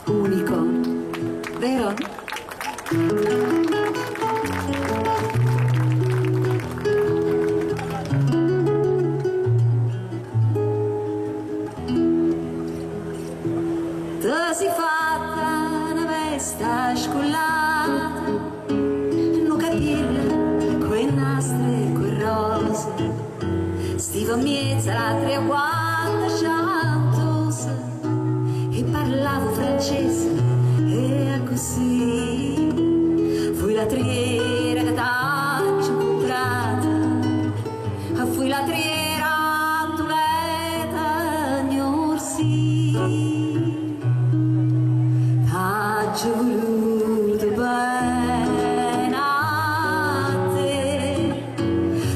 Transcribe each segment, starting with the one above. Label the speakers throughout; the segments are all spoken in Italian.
Speaker 1: unico, vero? Tu si fatta una vesta scullata, non capire quei nastri e quei rose, stiva miezza la 3-4 chantosa, e parlavo francese e così fui la triera che t'ho incontrata, fui la triera tuleta gnorsi, t'ho voluto bene a te,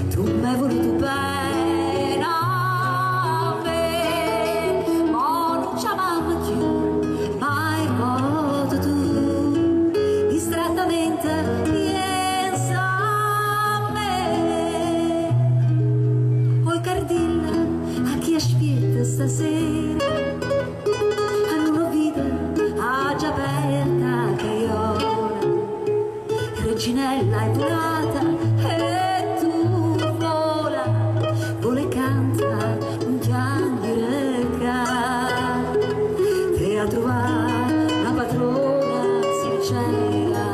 Speaker 1: tu m'hai voluto bene a me, ma non ci amavo più, mai volto tu, distrattamente pensa a me. Oi Cardilla, a chi aspetta stasera, a una vita già aperta che ora, Reginella è volata e tu vola, vola e canta un chiangere te a trovare la padrona sincera,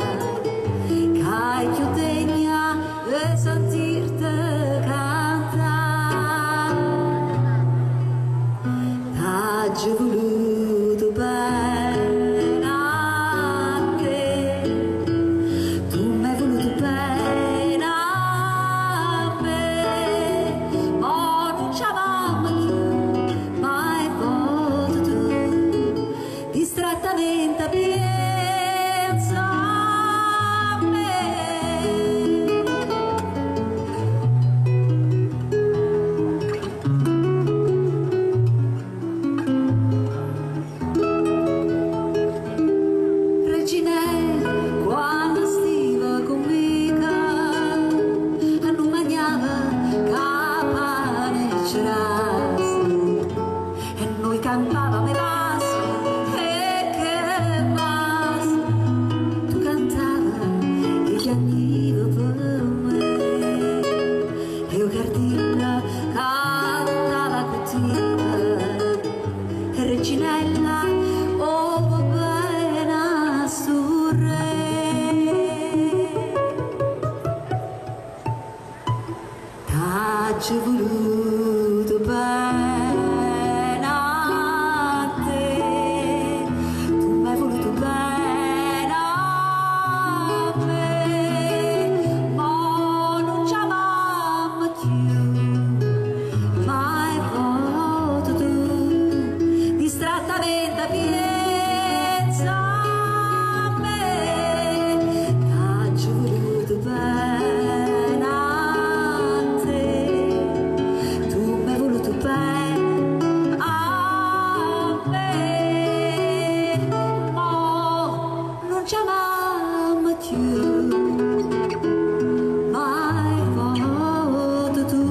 Speaker 1: che hai più degna e sentirte cantare. T'ho voluto bene a te, tu m'hai voluto bene a me, ma non ci amavo più, mai volto tu, distrattamente pensa a me. Reginella, quando stiva con mica, non mangiava pane e cerase, e noi cantava melas e che basta, tu cantava e piangiva per me, e io Cardilla cantava cottina, e Reginella oh va bene a sto re. T'ho voluto bene a te, tu m'hai voluto bene a me, ma non ci amavo più, mai volto tu, distrattamente pensa a me. T'ho voluto bene a te, tu m'hai voluto bene a me, ma non ci amavo più, mai volto tu,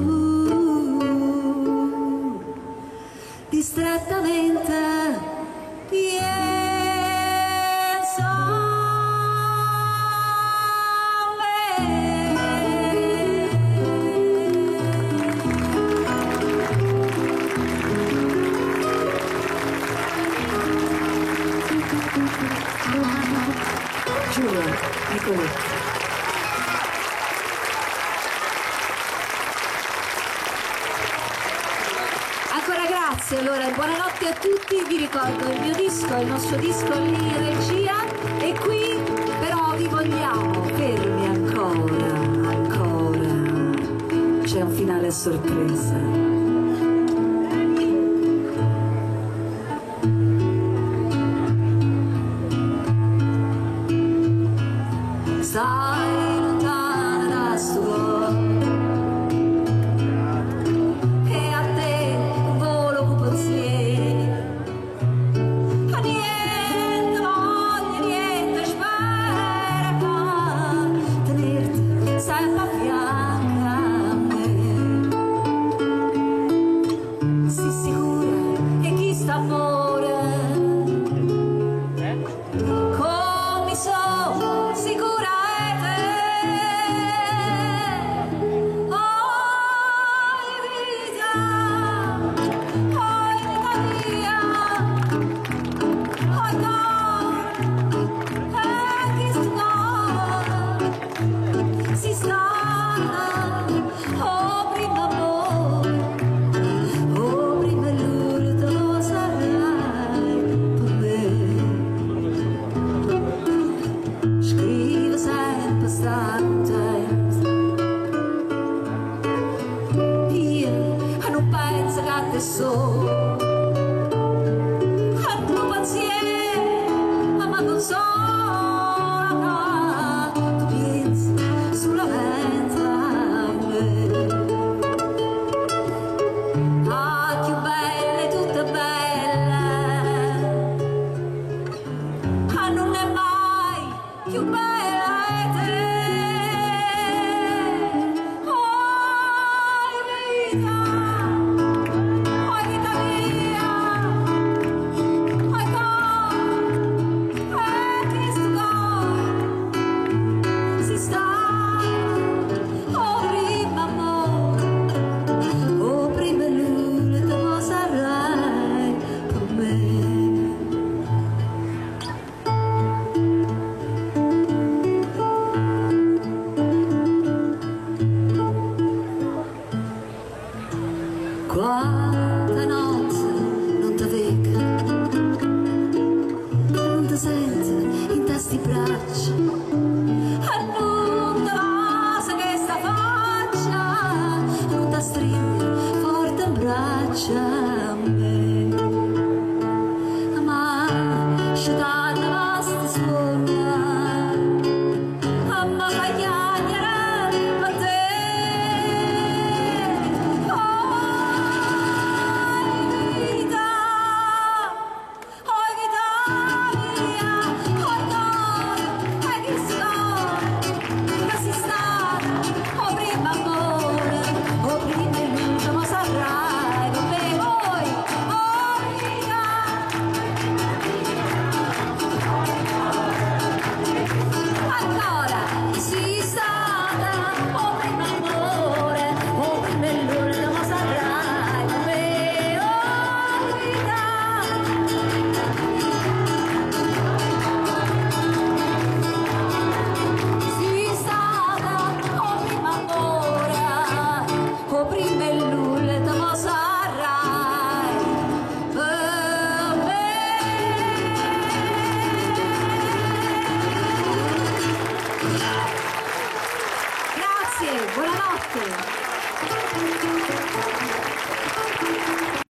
Speaker 1: distrattamente pensa a me. Giuro, eccolo. Ancora grazie, allora buonanotte a tutti, vi ricordo il mio disco, il nostro disco lì in regia, e qui però vi vogliamo fermi ancora, c'è un finale a sorpresa. Stai lontana da sto cuore, e a te volo con pensiero, a niente voglio, niente spero, tenerti sempre a fianco a me. non è mai più bella e te. Oh vita mia, oh God, Cristo God, si sta, oh prima amore, oh prima l'ultimo sarai con me. Quanta nozze non t'avvega, non ti sente in tasti braccia, e non te basta che sta faccia, non ti stringe forte in braccia a me. Ma ci danno vasti suona, a me fa chiagliare a te. Grazie, buonanotte.